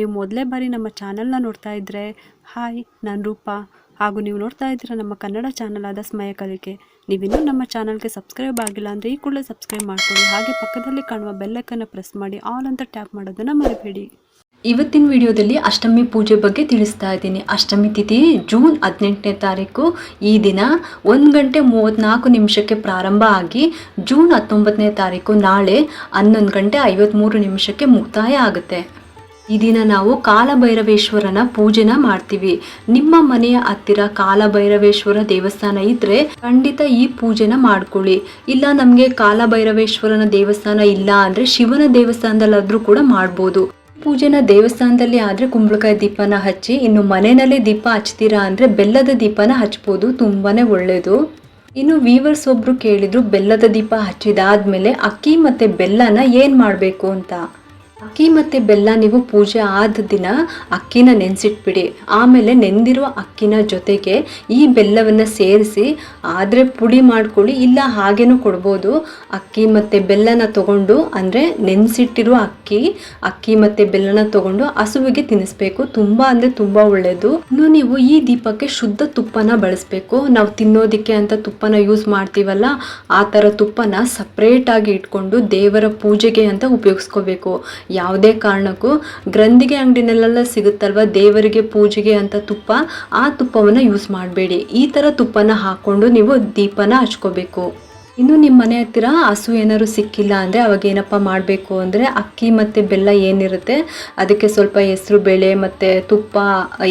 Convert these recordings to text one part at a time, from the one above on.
ನೀವು ಮೊದಲೇ ಬಾರಿ ನಮ್ಮ ಚಾನಲ್ನ ನೋಡ್ತಾ ಇದ್ದರೆ ಹಾಯ್, ನಾನು ರೂಪಾ. ಹಾಗೂ ನೀವು ನೋಡ್ತಾ ಇದ್ದೀರಾ ನಮ್ಮ ಕನ್ನಡ ಚಾನಲ್ ಆದ ಸ್ಮಯ ಕಲಿಕೆ. ನೀವಿನ್ನೂ ನಮ್ಮ ಚಾನಲ್ಗೆ ಸಬ್ಸ್ಕ್ರೈಬ್ ಆಗಿಲ್ಲ ಅಂದರೆ ಈ ಕೂಡಲೇ ಸಬ್ಸ್ಕ್ರೈಬ್ ಮಾಡ್ಕೊಳ್ಳಿ. ಹಾಗೆ ಪಕ್ಕದಲ್ಲಿ ಕಾಣುವ ಬೆಲ್ಲೈಕನ್ನು ಪ್ರೆಸ್ ಮಾಡಿ ಆಲ್ ಅಂತ ಟ್ಯಾಪ್ ಮಾಡೋದನ್ನು ಮರಿಬೇಡಿ. ಇವತ್ತಿನ ವಿಡಿಯೋದಲ್ಲಿ ಅಷ್ಟಮಿ ಪೂಜೆ ಬಗ್ಗೆ ತಿಳಿಸ್ತಾ ಇದ್ದೀನಿ. ಅಷ್ಟಮಿ ತಿಥಿ ಜೂನ್ 18ನೇ ತಾರೀಕು. ಈ ದಿನ 1 ಗಂಟೆ 34 ನಿಮಿಷಕ್ಕೆ ಪ್ರಾರಂಭ ಆಗಿ ಜೂನ್ 19ನೇ ತಾರೀಕು ನಾಳೆ 11 ಗಂಟೆ 53 ನಿಮಿಷಕ್ಕೆ ಮುಕ್ತಾಯ ಆಗುತ್ತೆ. ಈ ದಿನ ನಾವು ಕಾಲಭೈರವೇಶ್ವರನ ಪೂಜೆನ ಮಾಡ್ತೀವಿ. ನಿಮ್ಮ ಮನೆಯ ಹತ್ತಿರ ಕಾಲಭೈರವೇಶ್ವರ ದೇವಸ್ಥಾನ ಇದ್ರೆ ಖಂಡಿತ ಈ ಪೂಜೆನ ಮಾಡ್ಕೊಳ್ಳಿ. ಇಲ್ಲ ನಮಗೆ ಕಾಲಭೈರವೇಶ್ವರನ ದೇವಸ್ಥಾನ ಇಲ್ಲ ಅಂದ್ರೆ ಶಿವನ ದೇವಸ್ಥಾನದಲ್ಲಾದ್ರೂ ಕೂಡ ಮಾಡ್ಬೋದು. ಪೂಜೆನ ದೇವಸ್ಥಾನದಲ್ಲಿ ಆದರೆ ಕುಂಬಳಕಾಯಿ ದೀಪನ ಹಚ್ಚಿ, ಇನ್ನು ಮನೆಯಲ್ಲಿ ದೀಪ ಹಚ್ತೀರಾ ಅಂದರೆ ಬೆಲ್ಲದ ದೀಪನ ಹಚ್ಬೋದು, ತುಂಬಾನೇ ಒಳ್ಳೆಯದು. ಇನ್ನು ವೀವರ್ಸ್ ಒಬ್ರು ಕೇಳಿದ್ರು ಬೆಲ್ಲದ ದೀಪ ಹಚ್ಚಿದಾದ್ಮೇಲೆ ಅಕ್ಕಿ ಮತ್ತು ಬೆಲ್ಲನ ಏನು ಮಾಡಬೇಕು ಅಂತ. ಅಕ್ಕಿ ಮತ್ತು ಬೆಲ್ಲ ನೀವು ಪೂಜೆ ಆದ ದಿನ ಅಕ್ಕಿನ ನೆನೆಸಿಟ್ಬಿಡಿ. ಆಮೇಲೆ ನೆಂದಿರುವ ಅಕ್ಕಿನ ಜೊತೆಗೆ ಈ ಬೆಲ್ಲವನ್ನು ಸೇರಿಸಿ ಆದರೆ ಪುಡಿ ಮಾಡ್ಕೊಳ್ಳಿ, ಇಲ್ಲ ಹಾಗೇನೂ ಕೊಡ್ಬೋದು. ಅಕ್ಕಿ ಮತ್ತು ಬೆಲ್ಲನ ತಗೊಂಡು ಅಂದರೆ ನೆನೆಸಿಟ್ಟಿರುವ ಅಕ್ಕಿ ಮತ್ತು ಬೆಲ್ಲನ ತಗೊಂಡು ಹಸುವಿಗೆ ತಿನ್ನಿಸ್ಬೇಕು. ತುಂಬ ಅಂದರೆ ತುಂಬ ಒಳ್ಳೆಯದು. ಇನ್ನು ನೀವು ಈ ದೀಪಕ್ಕೆ ಶುದ್ಧ ತುಪ್ಪನ ಬಳಸಬೇಕು. ನಾವು ತಿನ್ನೋದಕ್ಕೆ ಅಂತ ತುಪ್ಪನ ಯೂಸ್ ಮಾಡ್ತೀವಲ್ಲ, ಆ ಥರ ತುಪ್ಪನ ಸಪ್ರೇಟಾಗಿ ಇಟ್ಕೊಂಡು ದೇವರ ಪೂಜೆಗೆ ಅಂತ ಉಪಯೋಗಿಸ್ಕೋಬೇಕು. ಯಾವುದೇ ಕಾರಣಕ್ಕೂ ಗ್ರಂಥಿಗೆ ಅಂಗಡಿನಲ್ಲೆಲ್ಲ ಸಿಗುತ್ತಲ್ವ ದೇವರಿಗೆ ಪೂಜೆಗೆ ಅಂತ ತುಪ್ಪ, ಆ ತುಪ್ಪವನ್ನು ಯೂಸ್ ಮಾಡಬೇಡಿ. ಈ ಥರ ತುಪ್ಪನ ಹಾಕ್ಕೊಂಡು ನೀವು ದೀಪನ ಹಚ್ಕೋಬೇಕು. ಇನ್ನು ನಿಮ್ಮ ಮನೆ ಹತ್ತಿರ ಹಸು ಏನಾದ್ರು ಸಿಕ್ಕಿಲ್ಲ ಅಂದರೆ ಅವಾಗ ಏನಪ್ಪ ಮಾಡಬೇಕು ಅಂದರೆ ಅಕ್ಕಿ ಮತ್ತು ಬೆಲ್ಲ ಏನಿರುತ್ತೆ ಅದಕ್ಕೆ ಸ್ವಲ್ಪ ಹೆಸರು ಬೇಳೆ ಮತ್ತು ತುಪ್ಪ,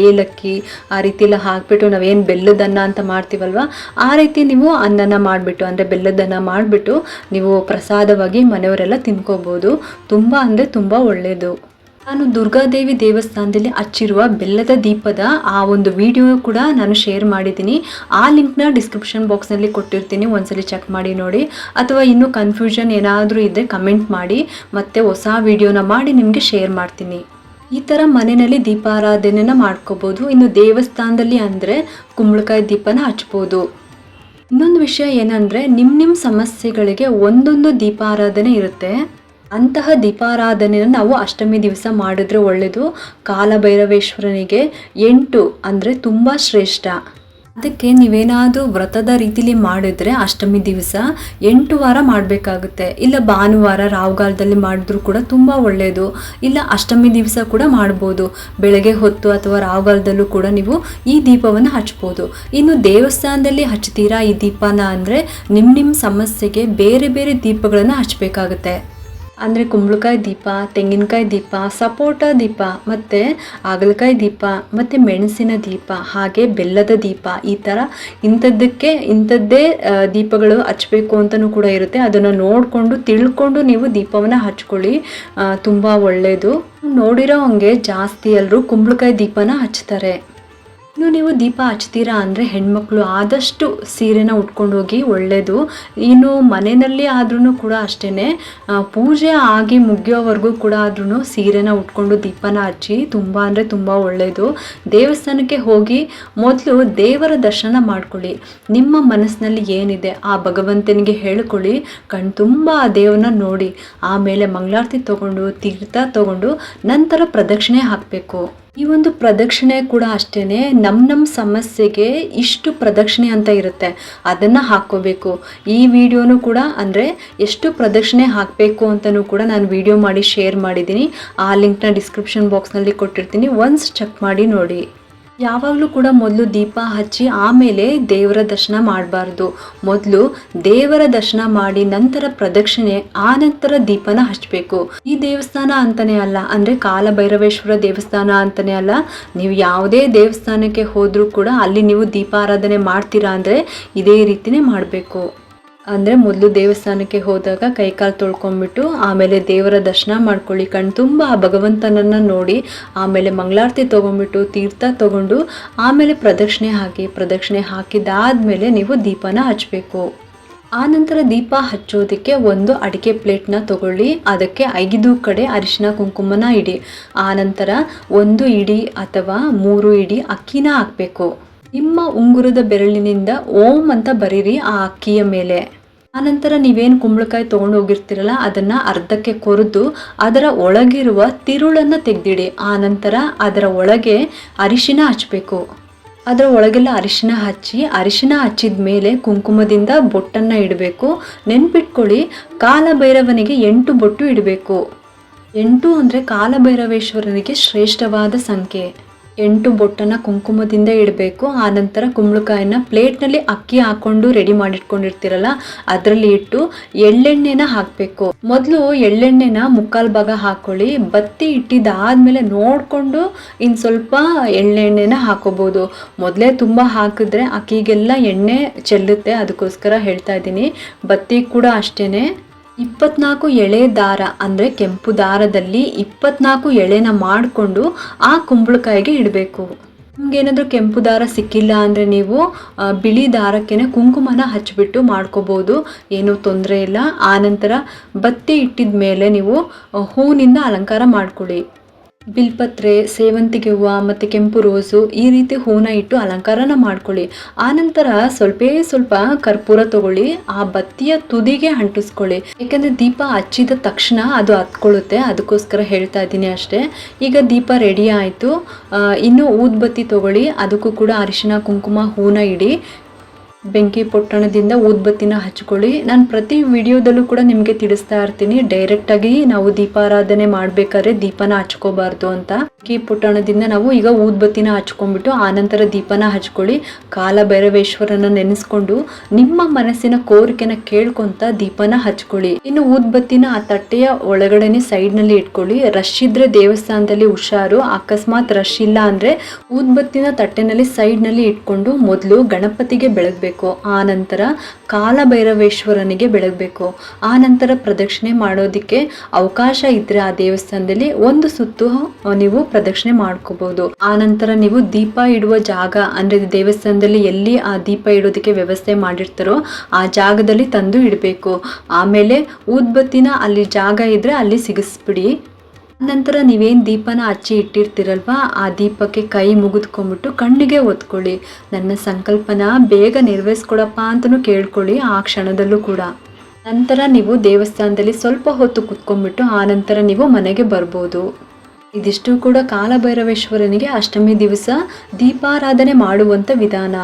ಏಲಕ್ಕಿ ಆ ರೀತಿ ಎಲ್ಲ ಹಾಕಿಬಿಟ್ಟು ನಾವೇನು ಬೆಲ್ಲದನ್ನ ಅಂತ ಮಾಡ್ತೀವಲ್ವ ಆ ರೀತಿ ನೀವು ಅನ್ನನ ಮಾಡಿಬಿಟ್ಟು ಅಂದರೆ ಬೆಲ್ಲದನ್ನ ಮಾಡಿಬಿಟ್ಟು ನೀವು ಪ್ರಸಾದವಾಗಿ ಮನೆಯವರೆಲ್ಲ ತಿನ್ಕೋಬೋದು. ತುಂಬ ಅಂದರೆ ತುಂಬ ಒಳ್ಳೆಯದು. ನಾನು ದುರ್ಗಾದೇವಿ ದೇವಸ್ಥಾನದಲ್ಲಿ ಹಚ್ಚಿರುವ ಬೆಲ್ಲದ ದೀಪದ ಆ ಒಂದು ವಿಡಿಯೋ ಕೂಡ ನಾನು ಶೇರ್ ಮಾಡಿದ್ದೀನಿ. ಆ ಲಿಂಕ್ನ ಡಿಸ್ಕ್ರಿಪ್ಷನ್ ಬಾಕ್ಸ್ನಲ್ಲಿ ಕೊಟ್ಟಿರ್ತೀನಿ, ಒಂದ್ಸಲಿ ಚೆಕ್ ಮಾಡಿ ನೋಡಿ. ಅಥವಾ ಇನ್ನೂ ಕನ್ಫ್ಯೂಷನ್ ಏನಾದರೂ ಇದ್ದರೆ ಕಮೆಂಟ್ ಮಾಡಿ, ಮತ್ತೆ ಹೊಸ ವಿಡಿಯೋನ ಮಾಡಿ ನಿಮಗೆ ಶೇರ್ ಮಾಡ್ತೀನಿ. ಈ ಥರ ಮನೆಯಲ್ಲಿ ದೀಪಾರಾಧನೆನ ಮಾಡ್ಕೋಬೋದು. ಇನ್ನು ದೇವಸ್ಥಾನದಲ್ಲಿ ಅಂದರೆ ಕುಂಬಳಕಾಯಿ ದೀಪನ ಹಚ್ಬೋದು. ಇನ್ನೊಂದು ವಿಷಯ ಏನಂದರೆ ನಿಮ್ಮ ಸಮಸ್ಯೆಗಳಿಗೆ ಒಂದೊಂದು ದೀಪಾರಾಧನೆ ಇರುತ್ತೆ. ಅಂತಹ ದೀಪಾರಾಧನೆಯನ್ನು ನಾವು ಅಷ್ಟಮಿ ದಿವಸ ಮಾಡಿದ್ರೆ ಒಳ್ಳೆಯದು. ಕಾಲಭೈರವೇಶ್ವರನಿಗೆ 8 ಅಂದರೆ ತುಂಬ ಶ್ರೇಷ್ಠ. ಅದಕ್ಕೆ ನೀವೇನಾದರೂ ವ್ರತದ ರೀತಿಲಿ ಮಾಡಿದ್ರೆ ಅಷ್ಟಮಿ ದಿವಸ 8 ವಾರ ಮಾಡಬೇಕಾಗುತ್ತೆ. ಇಲ್ಲ ಭಾನುವಾರ ರಾಹುಗಾಲದಲ್ಲಿ ಮಾಡಿದ್ರೂ ಕೂಡ ತುಂಬ ಒಳ್ಳೆಯದು. ಇಲ್ಲ ಅಷ್ಟಮಿ ದಿವಸ ಕೂಡ ಮಾಡ್ಬೋದು. ಬೆಳಗ್ಗೆ ಹೊತ್ತು ಅಥವಾ ರಾಹುಗಾಲದಲ್ಲೂ ಕೂಡ ನೀವು ಈ ದೀಪವನ್ನು ಹಚ್ಬೋದು. ಇನ್ನು ದೇವಸ್ಥಾನದಲ್ಲಿ ಹಚ್ತೀರಾ ಈ ದೀಪನ ಅಂದರೆ ನಿಮ್ಮ ಸಮಸ್ಯೆಗೆ ಬೇರೆ ಬೇರೆ ದೀಪಗಳನ್ನು ಹಚ್ಚಬೇಕಾಗುತ್ತೆ. ಅಂದರೆ ಕುಂಬಳಕಾಯಿ ದೀಪ, ತೆಂಗಿನಕಾಯಿ ದೀಪ, ಸಪೋಟ ದೀಪ, ಮತ್ತು ಹಾಗಲಕಾಯಿ ದೀಪ, ಮತ್ತು ಮೆಣಸಿನ ದೀಪ, ಹಾಗೆ ಬೆಲ್ಲದ ದೀಪ, ಈ ಥರ ಇಂಥದ್ದೇ ದೀಪಗಳು ಹಚ್ಚಬೇಕು ಅಂತಲೂ ಕೂಡ ಇರುತ್ತೆ. ಅದನ್ನು ನೋಡಿಕೊಂಡು ತಿಳ್ಕೊಂಡು ನೀವು ದೀಪವನ್ನು ಹಚ್ಕೊಳ್ಳಿ, ತುಂಬ ಒಳ್ಳೆಯದು. ನೋಡಿರೋ ಹಂಗೆ ಜಾಸ್ತಿ ಎಲ್ಲರೂ ಕುಂಬಳಕಾಯಿ ದೀಪನ ಹಚ್ತಾರೆ. ಇನ್ನು ನೀವು ದೀಪ ಹಚ್ತೀರಾ ಅಂದರೆ ಹೆಣ್ಮಕ್ಳು ಆದಷ್ಟು ಸೀರೆನ ಉಟ್ಕೊಂಡು ಹೋಗಿ ಒಳ್ಳೆಯದು. ಇನ್ನು ಮನೆಯಲ್ಲಿ ಆದ್ರೂ ಕೂಡ ಅಷ್ಟೇ, ಪೂಜೆ ಆಗಿ ಮುಗಿಯೋವರೆಗೂ ಕೂಡ ಆದ್ರೂ ಸೀರೆನ ಉಟ್ಕೊಂಡು ದೀಪನ ಹಚ್ಚಿ, ತುಂಬ ಅಂದರೆ ತುಂಬ ಒಳ್ಳೆಯದು. ದೇವಸ್ಥಾನಕ್ಕೆ ಹೋಗಿ ಮೊದಲು ದೇವರ ದರ್ಶನ ಮಾಡ್ಕೊಳ್ಳಿ. ನಿಮ್ಮ ಮನಸ್ಸಿನಲ್ಲಿ ಏನಿದೆ ಆ ಭಗವಂತನಿಗೆ ಹೇಳ್ಕೊಳ್ಳಿ, ಕಣ್ತುಂಬ ಆ ದೇವರನ್ನ ನೋಡಿ. ಆಮೇಲೆ ಮಂಗಳಾರತಿ ತಗೊಂಡು ತೀರ್ಥ ತಗೊಂಡು ನಂತರ ಪ್ರದಕ್ಷಿಣೆ ಹಾಕಬೇಕು. ಈ ಒಂದು ಪ್ರದಕ್ಷಿಣೆ ಕೂಡ ಅಷ್ಟೇ, ನಮ್ಮ ಸಮಸ್ಯೆಗೆ ಇಷ್ಟು ಪ್ರದಕ್ಷಿಣೆ ಅಂತ ಇರುತ್ತೆ, ಅದನ್ನು ಹಾಕ್ಕೋಬೇಕು. ಈ ವಿಡಿಯೋನು ಕೂಡ ಅಂದರೆ ಎಷ್ಟು ಪ್ರದಕ್ಷಿಣೆ ಹಾಕಬೇಕು ಅಂತಲೂ ಕೂಡ ನಾನು ವಿಡಿಯೋ ಮಾಡಿ ಶೇರ್ ಮಾಡಿದ್ದೀನಿ. ಆ ಲಿಂಕ್ನ ಡಿಸ್ಕ್ರಿಪ್ಷನ್ ಬಾಕ್ಸ್ನಲ್ಲಿ ಕೊಟ್ಟಿರ್ತೀನಿ, ಒನ್ಸ್ ಚೆಕ್ ಮಾಡಿ ನೋಡಿ. ಯಾವಾಗಲೂ ಕೂಡ ಮೊದಲು ದೀಪ ಹಚ್ಚಿ ಆಮೇಲೆ ದೇವರ ದರ್ಶನ ಮಾಡಬಾರ್ದು. ಮೊದಲು ದೇವರ ದರ್ಶನ ಮಾಡಿ ನಂತರ ಪ್ರದಕ್ಷಿಣೆ, ಆ ನಂತರ ದೀಪನ ಹಚ್ಚಬೇಕು. ಈ ದೇವಸ್ಥಾನ ಅಂತಲೇ ಅಲ್ಲ, ಅಂದರೆ ಕಾಲಭೈರವೇಶ್ವರ ದೇವಸ್ಥಾನ ಅಂತಲೇ ಅಲ್ಲ, ನೀವು ಯಾವುದೇ ದೇವಸ್ಥಾನಕ್ಕೆ ಹೋದರೂ ಕೂಡ ಅಲ್ಲಿ ನೀವು ದೀಪಾರಾಧನೆ ಮಾಡ್ತೀರಾ ಅಂದರೆ ಇದೇ ರೀತಿಯೇ ಮಾಡಬೇಕು. ಅಂದರೆ ಮೊದಲು ದೇವಸ್ಥಾನಕ್ಕೆ ಹೋದಾಗ ಕೈಕಾಲು ತೊಳ್ಕೊಂಬಿಟ್ಟು ಆಮೇಲೆ ದೇವರ ದರ್ಶನ ಮಾಡ್ಕೊಳ್ಳಿ, ಕಣ್ತುಂಬ ಆ ಭಗವಂತನನ್ನು ನೋಡಿ. ಆಮೇಲೆ ಮಂಗಳಾರತಿ ತೊಗೊಂಬಿಟ್ಟು ತೀರ್ಥ ತೊಗೊಂಡು ಆಮೇಲೆ ಪ್ರದಕ್ಷಿಣೆ ಹಾಕಿದಾದ್ಮೇಲೆ ನೀವು ದೀಪನ ಹಚ್ಚಬೇಕು. ಆ ನಂತರ ದೀಪ ಹಚ್ಚೋದಕ್ಕೆ ಒಂದು ಅಡಿಕೆ ಪ್ಲೇಟ್ನ ತಗೊಳ್ಳಿ, ಅದಕ್ಕೆ 5 ಕಡೆ ಅರಿಶಿನ ಕುಂಕುಮನ ಇಡಿ. ಆ ನಂತರ 1 ಇಡಿ ಅಥವಾ 3 ಇಡಿ ಅಕ್ಕಿನ ಹಾಕಬೇಕು. ನಿಮ್ಮ ಉಂಗುರದ ಬೆರಳಿನಿಂದ ಓಂ ಅಂತ ಬರೀರಿ ಆ ಅಕ್ಕಿಯ ಮೇಲೆ. ಆನಂತರ ನೀವೇನು ಕುಂಬಳಕಾಯಿ ತೊಗೊಂಡು ಹೋಗಿರ್ತೀರಲ್ಲ ಅದನ್ನು ಅರ್ಧಕ್ಕೆ ಕೊರೆದು ಅದರ ಒಳಗಿರುವ ತಿರುಳನ್ನು ತೆಗೆದಿಡಿ. ಆನಂತರ ಅದರ ಒಳಗೆ ಅರಿಶಿನ ಹಚ್ಚಬೇಕು. ಅದರ ಒಳಗೆಲ್ಲ ಅರಿಶಿನ ಹಚ್ಚಿದ ಮೇಲೆ ಕುಂಕುಮದಿಂದ ಬೊಟ್ಟನ್ನು ಇಡಬೇಕು. ನೆನ್ಪಿಟ್ಕೊಳ್ಳಿ, ಕಾಲಭೈರವನಿಗೆ 8 ಬೊಟ್ಟು ಇಡಬೇಕು. 8 ಅಂದರೆ ಕಾಲಭೈರವೇಶ್ವರನಿಗೆ ಶ್ರೇಷ್ಠವಾದ ಸಂಖ್ಯೆ. 8 ಬೊಟ್ಟನ್ನು ಕುಂಕುಮದಿಂದ ಇಡಬೇಕು. ಆನಂತರ ಕುಂಬಳಕಾಯಿನ ಪ್ಲೇಟ್ನಲ್ಲಿ ಅಕ್ಕಿ ಹಾಕ್ಕೊಂಡು ರೆಡಿ ಮಾಡಿಟ್ಕೊಂಡಿರ್ತೀರಲ್ಲ ಅದರಲ್ಲಿ ಇಟ್ಟು ಎಳ್ಳೆಣ್ಣೆನ ಹಾಕಬೇಕು. ಮೊದಲು ಎಳ್ಳೆಣ್ಣೆನ 3/4 ಭಾಗ ಹಾಕ್ಕೊಳ್ಳಿ. ಬತ್ತಿ ಇಟ್ಟಿದ್ದಾದ್ಮೇಲೆ ನೋಡಿಕೊಂಡು ಇನ್ನು ಸ್ವಲ್ಪ ಎಳ್ಳೆಣ್ಣೆನ ಹಾಕೋಬೋದು. ಮೊದಲೇ ತುಂಬ ಹಾಕಿದ್ರೆ ಅಕ್ಕಿಗೆಲ್ಲ ಎಣ್ಣೆ ಚೆಲ್ಲುತ್ತೆ, ಅದಕ್ಕೋಸ್ಕರ ಹೇಳ್ತಾ ಇದ್ದೀನಿ. ಬತ್ತಿ ಕೂಡ ಅಷ್ಟೇ. 24 ಎಳೆ ದಾರ ಅಂದರೆ ಕೆಂಪು ದಾರದಲ್ಲಿ 24 ಎಳೆನ ಮಾಡಿಕೊಂಡು ಆ ಕುಂಬಳಕಾಯಿಗೆ ಇಡಬೇಕು. ನಿಮ್ಗೇನಾದರೂ ಕೆಂಪು ದಾರ ಸಿಕ್ಕಿಲ್ಲ ಅಂದರೆ ನೀವು ಬಿಳಿ ದಾರಕ್ಕೇನೆ ಕುಂಕುಮನ ಹಚ್ಚಿಬಿಟ್ಟು ಮಾಡ್ಕೋಬೋದು, ಏನೂ ತೊಂದರೆ ಇಲ್ಲ. ಆನಂತರ ಬತ್ತಿ ಇಟ್ಟಿದ ಮೇಲೆ ನೀವು ಹೂವಿನಿಂದ ಅಲಂಕಾರ ಮಾಡ್ಕೊಳ್ಳಿ. ಬಿಲ್ಪತ್ರೆ, ಸೇವಂತಿಗೆ ಹೂವು ಮತ್ತು ಕೆಂಪು ರೋಸು ಈ ರೀತಿ ಹೂವನ್ನ ಇಟ್ಟು ಅಲಂಕಾರನ ಮಾಡ್ಕೊಳ್ಳಿ. ಆನಂತರ ಸ್ವಲ್ಪ ಕರ್ಪೂರ ತಗೊಳ್ಳಿ, ಆ ಬತ್ತಿಯ ತುದಿಗೆ ಅಂಟಿಸ್ಕೊಳ್ಳಿ. ಯಾಕಂದರೆ ದೀಪ ಹಚ್ಚಿದ ತಕ್ಷಣ ಅದು ಹತ್ಕೊಳ್ಳುತ್ತೆ, ಅದಕ್ಕೋಸ್ಕರ ಹೇಳ್ತಾ ಇದ್ದೀನಿ ಅಷ್ಟೇ. ಈಗ ದೀಪ ರೆಡಿ ಆಯಿತು. ಇನ್ನು ಊದ್ಬತ್ತಿ ತಗೊಳ್ಳಿ, ಅದಕ್ಕೂ ಕೂಡ ಅರಿಶಿನ ಕುಂಕುಮ ಹೂವನ್ನ ಇಡಿ. ಬೆಂಕಿ ಪೊಟ್ಟಣದಿಂದ ಊದ್ಬತ್ತಿನ ಹಚ್ಕೊಳ್ಳಿ. ನಾನು ಪ್ರತಿ ವಿಡಿಯೋದಲ್ಲೂ ಕೂಡ ನಿಮಗೆ ತಿಳಿಸ್ತಾ ಇರ್ತೀನಿ, ಡೈರೆಕ್ಟಾಗಿ ನಾವು ದೀಪಾರಾಧನೆ ಮಾಡಬೇಕಾದ್ರೆ ದೀಪನ ಹಚ್ಕೋಬಾರ್ದು ಅಂತ. ಬೆಂಕಿ ಪೊಟ್ಟಣದಿಂದ ನಾವು ಈಗ ಊದ್ಬತ್ತಿನ ಹಚ್ಕೊಂಡ್ಬಿಟ್ಟು ಆನಂತರ ದೀಪನ ಹಚ್ಕೊಳ್ಳಿ. ಕಾಲಭೈರವೇಶ್ವರನ ನೆನೆಸ್ಕೊಂಡು ನಿಮ್ಮ ಮನಸ್ಸಿನ ಕೋರಿಕೆನ ಕೇಳ್ಕೊಂತ ದೀಪನ ಹಚ್ಕೊಳ್ಳಿ. ಇನ್ನು ಊದ್ಬತ್ತಿನ ಆ ತಟ್ಟೆಯ ಒಳಗಡೆನೆ ಸೈಡ್ನಲ್ಲಿ ಇಟ್ಕೊಳ್ಳಿ. ರಶ್ ಇದ್ರೆ ದೇವಸ್ಥಾನದಲ್ಲಿ ಹುಷಾರು, ಅಕಸ್ಮಾತ್ ರಶ್ ಇಲ್ಲ ಅಂದರೆ ಊದ್ಬತ್ತಿನ ತಟ್ಟೆನಲ್ಲಿ ಸೈಡ್ನಲ್ಲಿ ಇಟ್ಕೊಂಡು ಮೊದಲು ಗಣಪತಿಗೆ ಬೆಳಗ್ಬೇಕು. ಆನಂತರ ಕಾಲಭೈರವೇಶ್ವರನಿಗೆ ಬೆಳಗಬೇಕು. ಆನಂತರ ಪ್ರದಕ್ಷಿಣೆ ಮಾಡೋದಕ್ಕೆ ಅವಕಾಶ ಇದ್ರೆ ಆ ದೇವಸ್ಥಾನದಲ್ಲಿ 1 ಸುತ್ತು ನೀವು ಪ್ರದಕ್ಷಿಣೆ ಮಾಡ್ಕೋಬಹುದು. ಆನಂತರ ನೀವು ದೀಪ ಇಡುವ ಜಾಗ ಅಂದ್ರೆ ದೇವಸ್ಥಾನದಲ್ಲಿ ಎಲ್ಲಿ ಆ ದೀಪ ಇಡೋದಕ್ಕೆ ವ್ಯವಸ್ಥೆ ಮಾಡಿರ್ತಾರೋ ಆ ಜಾಗದಲ್ಲಿ ತಂದು ಇಡಬೇಕು. ಆಮೇಲೆ ಊದ್ಬತ್ತಿನ ಅಲ್ಲಿ ಜಾಗ ಇದ್ರೆ ಅಲ್ಲಿ ಸಿಗಿಸ್ಬಿಡಿ. ನಂತರ ನೀವೇನು ದೀಪನ ಹಚ್ಚಿ ಇಟ್ಟಿರ್ತೀರಲ್ವ ಆ ದೀಪಕ್ಕೆ ಕೈ ಮುಗಿದ್ಕೊಂಡ್ಬಿಟ್ಟು ಕಣ್ಣಿಗೆ ಒತ್ಕೊಳ್ಳಿ. ನನ್ನ ಸಂಕಲ್ಪನ ಬೇಗ ನೆರವೇರಿಸ್ಕೊಡಪ್ಪ ಅಂತಲೂ ಕೇಳ್ಕೊಳ್ಳಿ ಆ ಕ್ಷಣದಲ್ಲೂ ಕೂಡ. ನಂತರ ನೀವು ದೇವಸ್ಥಾನದಲ್ಲಿ ಸ್ವಲ್ಪ ಹೊತ್ತು ಕುತ್ಕೊಂಡ್ಬಿಟ್ಟು ಆನಂತರ ನೀವು ಮನೆಗೆ ಬರ್ಬೋದು. ಇದಿಷ್ಟು ಕೂಡ ಕಾಲಭೈರವೇಶ್ವರನಿಗೆ ಅಷ್ಟಮಿ ದಿವಸ ದೀಪಾರಾಧನೆ ಮಾಡುವಂಥ ವಿಧಾನ.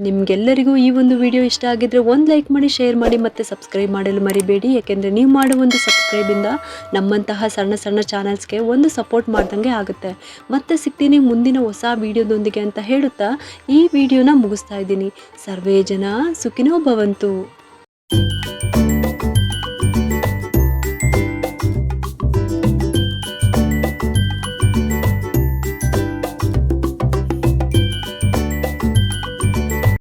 ನಿಮಗೆಲ್ಲರಿಗೂ ಈ ಒಂದು ವಿಡಿಯೋ ಇಷ್ಟ ಆಗಿದ್ರೆ ಒಂದು ಲೈಕ್ ಮಾಡಿ, ಶೇರ್ ಮಾಡಿ ಮತ್ತು ಸಬ್ಸ್ಕ್ರೈಬ್ ಮಾಡಲು ಮರಿಬೇಡಿ. ಯಾಕೆಂದರೆ ನೀವು ಮಾಡೋ ಒಂದು ಸಬ್ಸ್ಕ್ರೈಬಿಂದ ನಮ್ಮಂತಹ ಸಣ್ಣ ಚಾನಲ್ಸ್ಗೆ ಒಂದು ಸಪೋರ್ಟ್ ಮಾಡ್ದಂಗೆ ಆಗುತ್ತೆ. ಮತ್ತೆ ಸಿಗ್ತೀನಿ ಮುಂದಿನ ಹೊಸ ವಿಡಿಯೋದೊಂದಿಗೆ ಅಂತ ಹೇಳುತ್ತಾ ಈ ವಿಡಿಯೋನ ಮುಗಿಸ್ತಾ ಇದ್ದೀನಿ. ಸರ್ವೇ ಜನ ಸುಖಿನೋ ಭವಂತು.